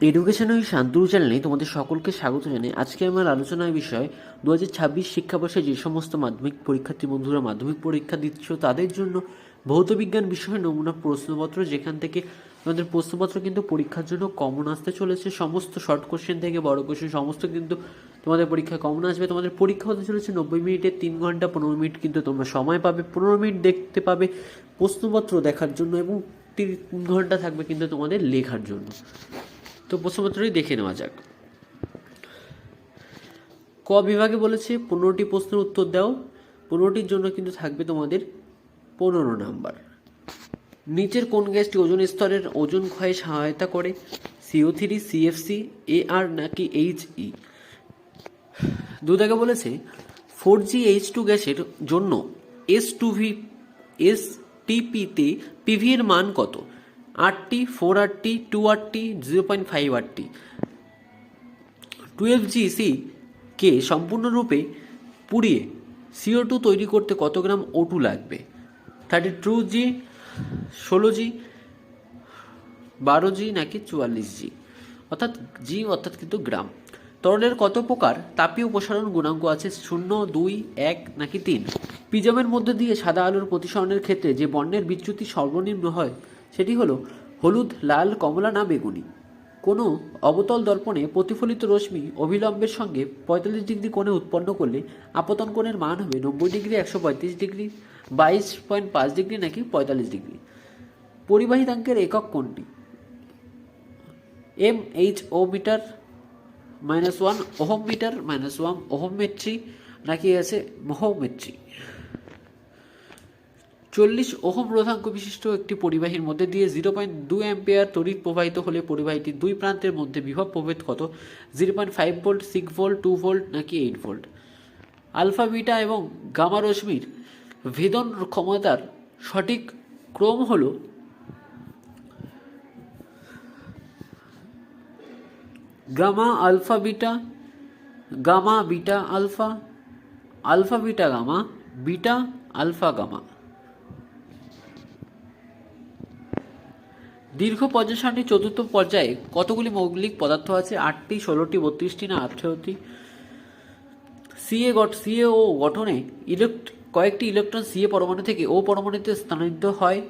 Education ওই শান্তনু চ্যানেলে তোমাদের সকলকে স্বাগত জানাই। আজকে আমার আলোচনার বিষয় 2026 শিক্ষাবর্ষে যে সমস্ত মাধ্যমিক পরীক্ষার্থী বন্ধুরা মাধ্যমিক পরীক্ষা দিচ্ছ তাদের জন্য ভৌত বিজ্ঞান বিষয়ের নমুনা প্রশ্নপত্র, যেখান থেকে তোমাদের প্রশ্নপত্র কিন্তু পরীক্ষার জন্য কমন আসতে চলেছে। সমস্ত শর্ট কোশ্চেন থেকে বড় কোশ্চেন সমস্ত কিন্তু তোমাদের পরীক্ষায় কমন আসবে। তোমাদের পরীক্ষা হতে চলেছে 90 মিনিটে, 3 ঘন্টা 15 মিনিট কিন্তু তোমরা সময় পাবে। 15 মিনিট দেখতে পাবে প্রশ্নপত্র দেখার জন্য এবং 3 ঘন্টা থাকবে কিন্তু তোমাদের লেখার জন্য। তো প্রশ্নপত্রই দেখে নেওয়া যাক। ক বিভাগে বলেছে 15টি প্রশ্নের উত্তর দাও। 15টির জন্য কিন্তু থাকবে তোমাদের 15 নাম্বার। নিচের কোন গ্যাসটি ওজোন স্তরের ওজোন ক্ষয়ে সহায়তা করে? CO3, CFC, AR নাকি HE? 2 দাগে বলেছে 4GH2 গ্যাসের জন্য STP-তে PV এর মান কত? 8T, 4RT, 2RT, 0.5RT। 12GC কে সম্পূর্ণরূপে পুড়িয়ে CO2 তৈরি করতে কত গ্রাম O2 লাগবে? 32G, 16G, 12G নাকি 44G? অর্থাৎ জি অর্থাৎ কিন্তু গ্রাম। তরলের কত প্রকার তাপীয় প্রসারণ গুণাঙ্ক আছে? 0, 2, 1 নাকি 3? প্রিজমের মধ্যে দিয়ে সাদা আলোর প্রতিসরণের ক্ষেত্রে যে বর্ণের বিচ্যুতি সর্বনিম্ন হয় সেটি হলো হলুদ, লাল, কমলা না বেগুনি? কোনো অবতল দর্পণে প্রতিফলিত রশ্মি অভিলম্বের সঙ্গে 45 ডিগ্রি কোণে উৎপন্ন করলে আপতন কোণের মান হবে 90 ডিগ্রি, 135 ডিগ্রি, 22.5 ডিগ্রি নাকি 45 ডিগ্রি? পরিবাহিতাঙ্কের একক কোনটি? MHO metre, -1 ohm metre, -1 ohm মেট্রি নাকি আছে মোহমেট্রি? 40 ওহম রোধাঙ্ক বিশিষ্ট একটি পরিবাহীর মধ্যে দিয়ে 0.2 অ্যাম্পিয়ার তড়িৎ প্রবাহিত হলে পরিবাহীটির দুই প্রান্তের মধ্যে বিভব প্রভেদ কত? 0.5 ভোল্ট, 6 ভোল্ট, 2 ভোল্ট নাকি 8 ভোল্ট? আলফা, বিটা এবং গামা রশ্মির ভেদন ক্ষমতার সঠিক ক্রম হল gamma alpha beta, gamma beta alpha, alpha beta gamma, beta alpha gamma. দীর্ঘ পর্যায় সারণীর চতুর্থ পর্যায়ে কতগুলি মৌলিক পদার্থ আছে? 8টি, 16টি, 32টি না 18টি? CaO গঠনে কয়েকটি ইলেকট্রন CA পরমাণু থেকে O পরমাণুতে স্থানান্তরিত হয়?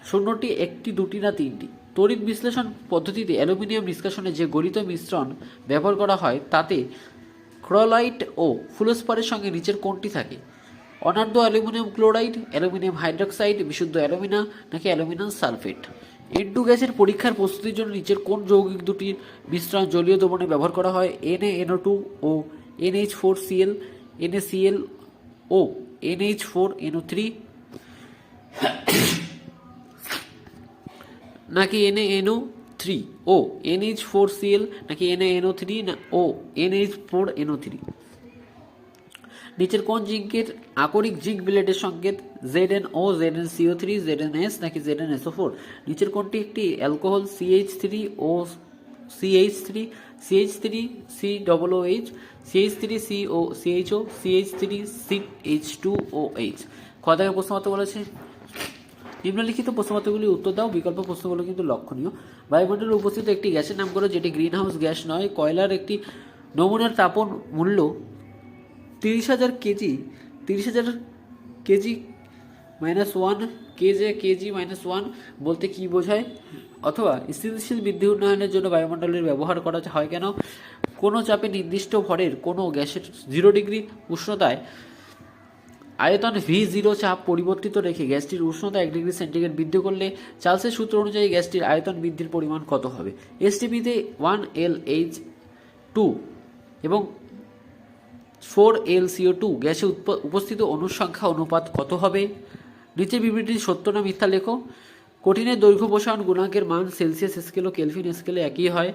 0টি, 1টি, 2টি না 3টি? তড়িৎ বিশ্লেষণ পদ্ধতিতে অ্যালুমিনিয়াম নিষ্কাশনে যে গলিত মিশ্রণ ব্যবহার করা হয় তাতে ক্রোলাইট ও ফ্লুরোস্পারের সঙ্গে নিচের কোনটি থাকে? অনার্দ্র অ্যালুমিনিয়াম ক্লোরাইড, অ্যালুমিনিয়াম হাইড্রক্সাইড, বিশুদ্ধ অ্যালুমিনা নাকি অ্যালুমিনিয়াম সালফেট? N2 গ্যাসের পরীক্ষার প্রস্তুতির জন্য নিচের কোন যৌগিক দুটির মিশ্রণ জলীয় দ্রবণে ব্যবহার করা হয়? NaNO2 ও NH4Cl, NaCl ও NH4NO3 নাকি NaNO3 ও NH4Cl নাকি NaNO3 ও NH4NO3? নিচের কোন জিঙ্কের আকরিক জিঙ্ক বিলেটের সংকেত? ZnO, ZnCO3, ZnS নাকি ZnSO4? নিচের কোনটি একটি অ্যালকোহল? CH3 ও CH3, CH3 COOH, CH3 CHO, CH3 CH2OH? কথায় প্রশ্নপত্র বলেছে নিম্নলিখিত প্রশ্নপত্রগুলির উত্তর দাও। বিকল্প প্রশ্নগুলো কিন্তু লক্ষণীয়। বায়ুমণ্ডলে উপস্থিত একটি গ্যাসের নাম করো যেটি গ্রিন হাউস গ্যাস নয়। কয়লার একটি নমুনার তাপন মূল্য 30,000 কেজি, 30,000 কেজি -1 কেজি -1 বলতে কি বোঝায়? অথবা স্থিতিশীল বৃদ্ধি উন্নয়নের জন্য বায়ুমণ্ডলের ব্যবহার করা হয় কেন? কোনো চাপে নির্দিষ্ট ভরের কোনো গ্যাসের 0 ডিগ্রি উষ্ণতায় আয়তন V0 চাপ পরিবর্তিত রেখে গ্যাসটির উষ্ণতা 1 ডিগ্রি সেন্টিগ্রেড বৃদ্ধি করলে চার্লসের সূত্র অনুযায়ী গ্যাসটির আয়তন বৃদ্ধির পরিমাণ কত হবে? STPতে 1LH2 এবং 4LCO2 গ্যাসে উপস্থিত অণুর সংখ্যা অনুপাত কত হবে? নিচে বিবৃতি সত্য না মিথ্যা লেখো। কঠিনের দৈর্ঘ্য প্রসারণ গুণাঙ্কের মান সেলসিয়াস স্কেল ও কেলভিন স্কেলে একই হয়।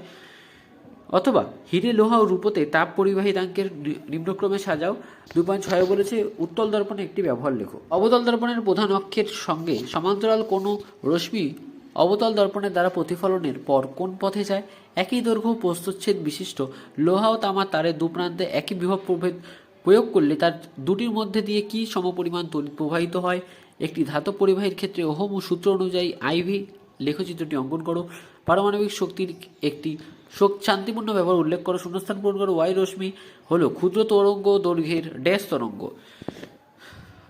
অথবা হিরে, লোহা ও রূপোতে তাপ পরিবাহিতাঙ্কের নিম্নক্রমে সাজাও। 2.6 বলেছে উত্তল দর্পণে একটি ব্যবহার লেখো। অবতল দর্পণের প্রধান অক্ষের সঙ্গে সমান্তরাল কোনো রশ্মি অবতল দর্পণের দ্বারা প্রতিফলনের পর কোন পথে যায়? একই দৈর্ঘ্য প্রস্থচ্ছেদ বিশিষ্ট লোহা ও তামার তারের দুপ্রান্তে একই বিভব প্রভেদ প্রয়োগ করলে তার দুটির মধ্যে দিয়ে কি সমপরিমাণ তড়িৎ প্রবাহিত হয়? একটি ধাতব পরিবাহীর ক্ষেত্রে ওহম সূত্র অনুযায়ী IV লেখচিত্রটি অঙ্কন করো। পারমাণবিক শক্তির একটি শান্তিপূর্ণ ব্যবহার উল্লেখ করো। শূন্যস্থান পূরণ করো। ওয়াই রশ্মি হলো ক্ষুদ্র তরঙ্গ দৈর্ঘ্যের ড্যাশ তরঙ্গ।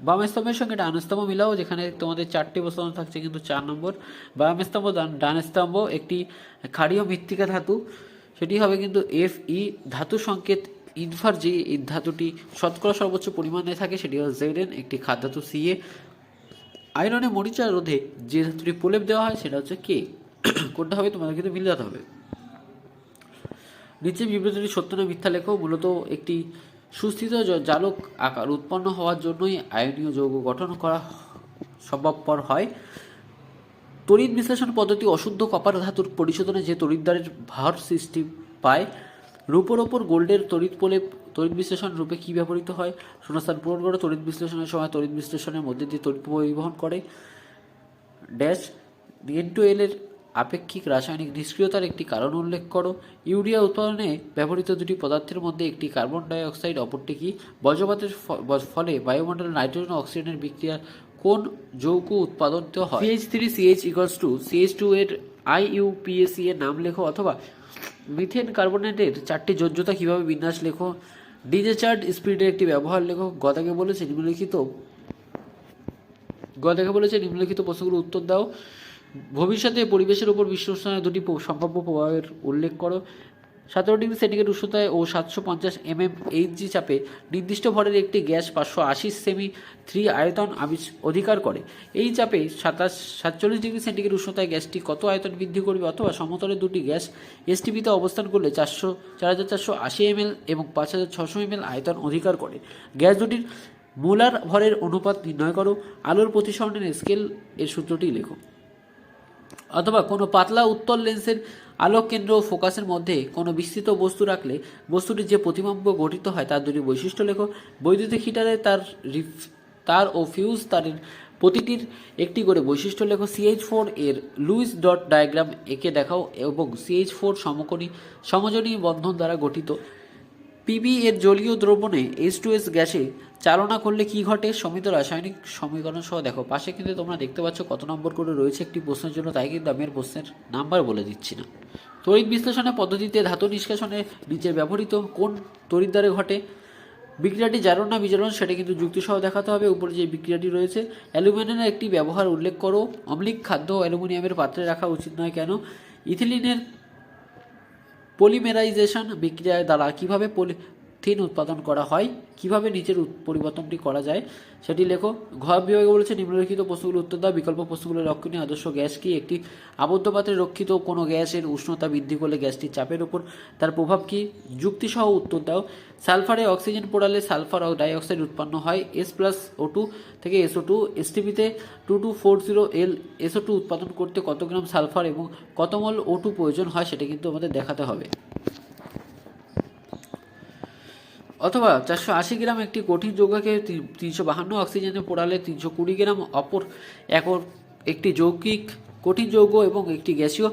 বাম স্তম্ভের সঙ্গে ডান স্তম্ভ মিলাও, যেখানে তোমাদের 4টি প্রশ্ন থাকছে কিন্তু 4 নম্বর। বাম স্তম্ভ ডান স্তম্ভ একটি ক্ষারীয় মৃত্তিকা ধাতু, সেটি হবে কিন্তু Fe। ধাতু সংকেত ইনফার যে এই ধাতুটি শতকরা সর্বোচ্চ পরিমাণে থাকে সেটি হল Zn। একটি খাদ্যাতু Ca। আয়রনে মরিচা রোধে যে ধাতুটি প্রলেপ দেওয়া হয় সেটা হচ্ছে K। কোনটা হবে তোমাদের কিন্তু মিলাতে হবে। নিচে বিবৃতিটি সত্য না মিথ্যা লেখো। মূলত একটি সুস্থিত জালক আকার উৎপন্ন হওয়ার জন্যই আয়নীয় যৌগ গঠন করা সম্ভবপর হয়। তড়িৎ বিশ্লেষণ পদ্ধতি অশুদ্ধ কপার ধাতুর পরিশোধনে যে তড়িৎদ্বারের ভার সৃষ্টি পায়। রূপোর ওপর গোল্ডের তড়িৎ প্রলেপ তড়িৎ বিশ্লেষণ রূপে কী ব্যবহৃত হয়? শূন্যস্থান পূরণ করে। তড়িৎ বিশ্লেষণের সময় তড়িৎ বিশ্লেষণের মধ্যে দিয়ে তড়িৎ পরিবহন করে ড্যাশ। N2L এর আপেক্ষিক রাসায়নিক নিষ্ক্রিয়তার একটি কারণ উল্লেখ করো। ইউরিয়া উৎপাদনে ব্যবহৃত দুটি পদার্থের মধ্যে একটি কার্বন ডাই অক্সাইড, অপরটি কি? বজ্রপাতের ফলে বায়ুমণ্ডলে নাইট্রোজেন ও অক্সিজেনের বিক্রিয়ার কোন যৌগ উৎপাদিত হয়? CH3CH = CH2 এর IUPAC এর নাম লেখো, অথবা মিথেন কার্বনেটের 4টি যোজ্যতা কিভাবে বিন্যাস লেখো। ডিজেচার্ড স্পিরিটের একটি ব্যবহার লেখো। গদাকে বলেছে নিম্নলিখিত প্রশ্নগুলো উত্তর দাও। ভবিষ্যতে পরিবেশের উপর বিশ্ব উষ্ণায়নের দুটি সম্ভাব্য প্রভাবের উল্লেখ করো। 17°C উষ্ণতায় ও 750 mmHg চাপে নির্দিষ্ট ভরের একটি গ্যাস 580 সেমি 3 আয়তন অধিকার করে। এই চাপে 47°C উষ্ণতায় গ্যাসটি কত আয়তন বৃদ্ধি করবে? অথবা সমতলের দুটি গ্যাস এসটিপিতে অবস্থান করলে 4480 ml এবং 5600 ml আয়তন অধিকার করে। গ্যাস দুটির মোলার ভরের অনুপাত নির্ণয় করো। আলোর প্রতিসরণের স্কেল এর সূত্রটি লেখো। অথবা কোনো পাতলা উত্তল লেন্সের আলোক কেন্দ্র ও ফোকাসের মধ্যে কোনো বিস্তৃত বস্তু রাখলে বস্তুটির যে প্রতিবিম্ব গঠিত হয় তার দুটি বৈশিষ্ট্য লেখো। বৈদ্যুতিক হিটারে তার ও ফিউজ তারের প্রতিটির একটি করে বৈশিষ্ট্য লেখো। CH4 এর লুইস ডট ডায়াগ্রাম এঁকে দেখাও এবং CH4 সমযোজী বন্ধন দ্বারা গঠিত Pb এর জলীয় দ্রবণে H2S গ্যাসে চালনা করলে কি ঘটে? সমিত রাসায়নিক সমীকরণ সহ দেখো। পাশে কিন্তু তোমরা দেখতে পাচ্ছ কত নম্বর করে রয়েছে একটি প্রশ্নের জন্য, তাই কিন্তু আমি এর প্রশ্নের নাম্বার বলে দিচ্ছি না। তড়িৎ বিশ্লেষণের পদ্ধতিতে ধাতু নিষ্কাশনে নিচে ব্যবহৃত কোন তড়িৎদ্বারে ঘটে? বিক্রিয়াটি জারণ না বিজারণ সেটা কিন্তু যুক্তিসহ দেখাতে হবে। উপরে যে বিক্রিয়াটি রয়েছে। অ্যালুমিনিয়ামের একটি ব্যবহার উল্লেখ করো। অম্লিক খাদ্য অ্যালুমিনিয়ামের পাত্রে রাখা উচিত নয় কেন? ইথিলিনের পলিমেরাইজেশন বিক্রিয়ার দ্বারা কিভাবে পলিথিন উৎপাদন করা হয়? কিভাবে নিচের পরিবর্তনটি করা যায় সেটি লেখো। ঘ বিভাগে বলেছে নিম্নলিখিত প্রশ্নগুলো উত্তর দাও। বিকল্প প্রশ্নগুলো লক্ষণীয় আদর্শ গ্যাস কি? একটি আবদ্ধ পাত্রে রক্ষিত কোনো গ্যাসের উষ্ণতা বৃদ্ধি করলে গ্যাসটির চাপের উপর তার প্রভাব কি? যুক্তিসহ উত্তর দাও। সালফারে অক্সিজেন পোড়ালে সালফার ডাইঅক্সাইড উৎপন্ন হয়। S+O2 থেকে SO2। এসটিপিতে 2240 L SO2 উৎপাদন করতে কত গ্রাম সালফার এবং কত মোল O2 প্রয়োজন হয় সেটা কিন্তু আমাদের দেখাতে হবে। অথবা 480 গ্রাম একটি কঠিন যৌগকে 352 অক্সিজেনে পোড়ালে 320 গ্রাম অপর একটি যৌগিক কঠিন যৌগ এবং একটি গ্যাসীয়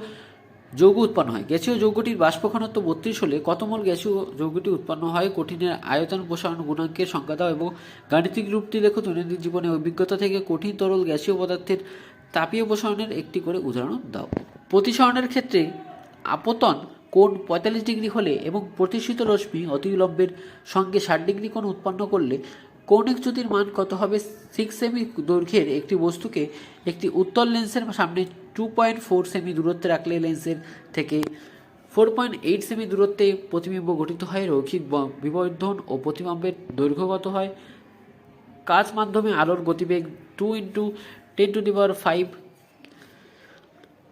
যৌগ উৎপন্ন হয়। গ্যাসীয় যৌগটির বাষ্প ঘনত্ব 32 হলে কত মোল গ্যাসীয় যৌগটি উৎপন্ন হয়? কঠিনের আয়তন প্রসারণ গুণাঙ্কের সংজ্ঞা দাও এবং গাণিতিক রূপটি লেখো। দৈনন্দিন জীবনের অভিজ্ঞতা থেকে কঠিন তরল গ্যাসীয় পদার্থের তাপীয় প্রসারণের একটি করে উদাহরণ দাও। প্রতিসরণের ক্ষেত্রে আপতন কোণ 45 ডিগ্রি হলে এবং প্রতিষ্ঠিত রশ্মি অতিবিলম্বের সঙ্গে 60 ডিগ্রি কোণ উৎপন্ন করলে কৌণিক চ্যুতির মান কত হবে? 6 সেমি দৈর্ঘ্যের একটি বস্তুকে একটি উত্তল লেন্সের সামনে 2.4 সেমি দূরত্বে রাখলে লেন্সের থেকে 4.8 সেমি দূরত্বে প্রতিবিম্ব গঠিত হয়। রৈখিক বিবর্ধন ও প্রতিবিম্বের দৈর্ঘ্য কত হয়? কাচ মাধ্যমে আলোর গতিবেগ 2 × 10⁵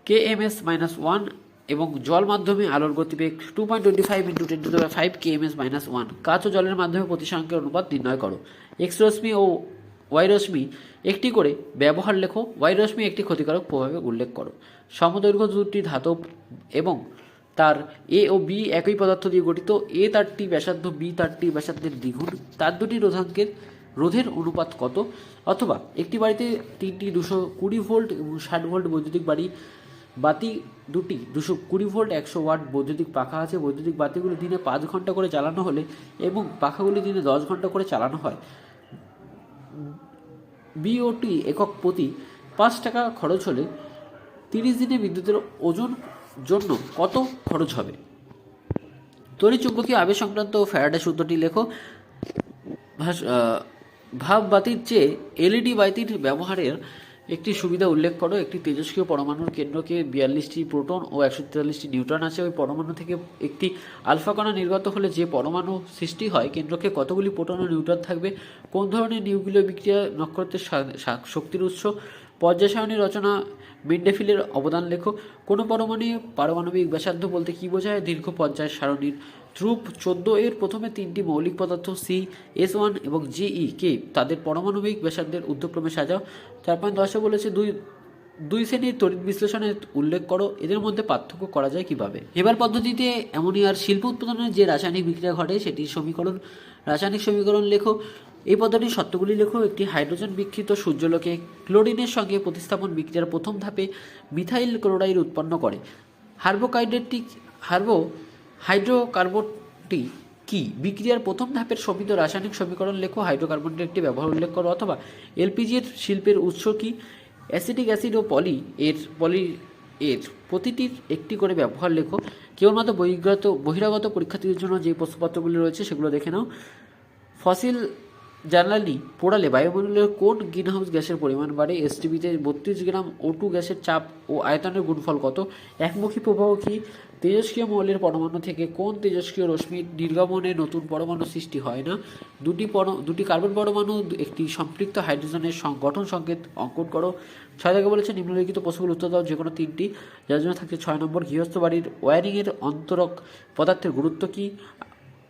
kms-1 এবং জল মাধ্যমে আলোর গতিবেগ 2.25 × 10⁵ kms-1। কাচ ও জলের মাধ্যমে প্রতিসরাঙ্কের অনুপাত নির্ণয় করো। এক্স রশ্মি ও ওয়াই রশ্মি একটি করে ব্যবহার লেখো। ওয়াই রশ্মি একটি ক্ষতিকারক প্রভাবে উল্লেখ করো। সমদৈর্ঘ্য দুটি ধাতব এবং তার এ ও বি একই পদার্থ দিয়ে গঠিত। এ তারটি ব্যাসার্ধ, বি তারটি ব্যাসার্ধের দ্বিগুণ। তার দুটি রোধের অনুপাত কত? অথবা একটি বাড়িতে 3টি 220 ভোল্ট এবং 60 ভোল্ট বৈদ্যুতিক বাতি দুটি 220 ভোল্ট 100 ওয়াট বৈদ্যুতিক পাখা আছে। বৈদ্যুতিক বাতিগুলি দিনে 5 ঘন্টা করে চালানো হলে এবং পাখাগুলি দিনে 10 ঘন্টা করে চালানো হয়, বিওটি একক প্রতি 5 টাকা খরচ হলে 30 দিনে বিদ্যুতের ওজন জন্য কত খরচ হবে? তড়িৎচুম্বকীয় আবেশ সংক্রান্ত ফ্যারাডে সূত্রটি লেখো। ভাব বাতির চেয়ে এলইডি বাতির ব্যবহারের একটি সুবিধা উল্লেখ করো। একটি তেজস্ক্রিয় পরমাণুর কেন্দ্রকে 42টি প্রোটন ও 143টি নিউট্রন আছে। ওই পরমাণু থেকে একটি আলফা কণা নির্গত হলে যে পরমাণু সৃষ্টি হয়, কেন্দ্রকে কতগুলি প্রোটন ও নিউট্রন থাকবে? কোন ধরনের নিউক্লিয় বিক্রিয়া নক্ষত্রের শক্তির উৎস? পর্যায় সারণী রচনা মেন্ডেফিলের অবদান লেখো। কোনো পারমাণবিক ব্যাসার্ধ বলতে কী বোঝায়? দীর্ঘ পর্যায় সারণীর ধ্রুব 14 এর প্রথমে তিনটি মৌলিক পদার্থ C, S1 এবং Ge কে তাদের পারমাণবিক ব্যাসার্ধের ঊর্ধ্বক্রমে সাজাও। 4.10 বলেছে দুই শ্রেণীর তড়িৎ বিশ্লেষণের উল্লেখ করো, এদের মধ্যে পার্থক্য করা যায় কিভাবে? হেবার পদ্ধতিতে অ্যামোনিয়ার শিল্প উৎপাদনের যে রাসায়নিক বিক্রিয়া ঘটে সেটির রাসায়নিক সমীকরণ লেখো। এই পদ্ধতির শর্তগুলি লেখো। একটি হাইড্রোজেন বিকৃত সূর্যালোকে ক্লোরিনের সঙ্গে প্রতিস্থাপন বিক্রিয়ার প্রথম ধাপে মিথাইল ক্লোরাইড উৎপন্ন করে। হাইড্রোকার্বনটি কি? বিক্রিয়ার প্রথম ধাপের সমিত রাসায়নিক সমীকরণ লেখো। হাইড্রোকার্বনের একটি ব্যবহার উল্লেখ করো। অথবা এলপিজির শিল্পের উৎস কি? অ্যাসিটিক অ্যাসিড ও পলি এর প্রতিটির একটি করে ব্যবহার লেখো। কেবলমাত্র বহিরাগত পরীক্ষার্থীদের জন্য যে প্রশ্নপত্রগুলি রয়েছে সেগুলো দেখে নাও। ফসিল জার্নালি পোড়ালে বায়ুমণ্ডলের কোন গ্রিনহাউস গ্যাসের পরিমাণ বাড়ে? এসটিপিতে 32 গ্রাম O2 গ্যাসের চাপ ও আয়তনের গুণফল কত? একমুখী প্রবাহ কি? তেজস্ক্রিয় মৌলের পরমাণু থেকে কোন তেজস্ক্রিয় রশ্মির নির্গমনে নতুন পরমাণু সৃষ্টি হয় না? দুটি কার্বন পরমাণু একটি সম্পৃক্ত হাইড্রোজেনের গঠন সংকেত অঙ্কন করো। 6 দাগে বলেছে নিম্নলিখিত প্রশ্নগুলো উত্তর দাও যে কোনো তিনটি, যার জন্য থাকছে 6 নম্বর। গৃহস্থ বাড়ির ওয়্যারিংয়ের অন্তরক পদার্থের গুরুত্ব কী?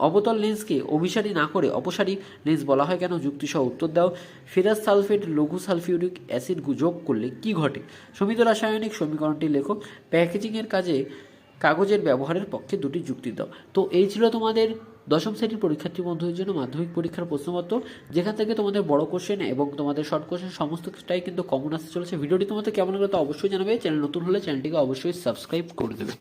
অবতল লেন্সকে অভিসারী না করে অপসারী লেন্স বলা হয় কেন? যুক্তিসহ উত্তর দাও। ফেরাস সালফেট লঘু সালফিউরিক অ্যাসিড যোগ করলে কি ঘটে? সমিত রাসায়নিক সমীকরণটি লেখো। প্যাকেজিংয়ের কাজে কাগজের ব্যবহারের পক্ষে দুটি যুক্তি দাও। তো এই ছিল তোমাদের দশম শ্রেণীর পরীক্ষার্থী বন্ধুদের জন্য মাধ্যমিক পরীক্ষার প্রশ্নপত্র, যেখান থেকে তোমাদের বড় কোশ্চেন এবং তোমাদের শর্ট কোশ্চেন সমস্তটাই কিন্তু কমন আসতে চলেছে। ভিডিওটি তোমাদের কেমন লাগলো তা অবশ্যই জানাবে। চ্যানেল নতুন হলে চ্যানেলটিকে অবশ্যই সাবস্ক্রাইব করে দেবে।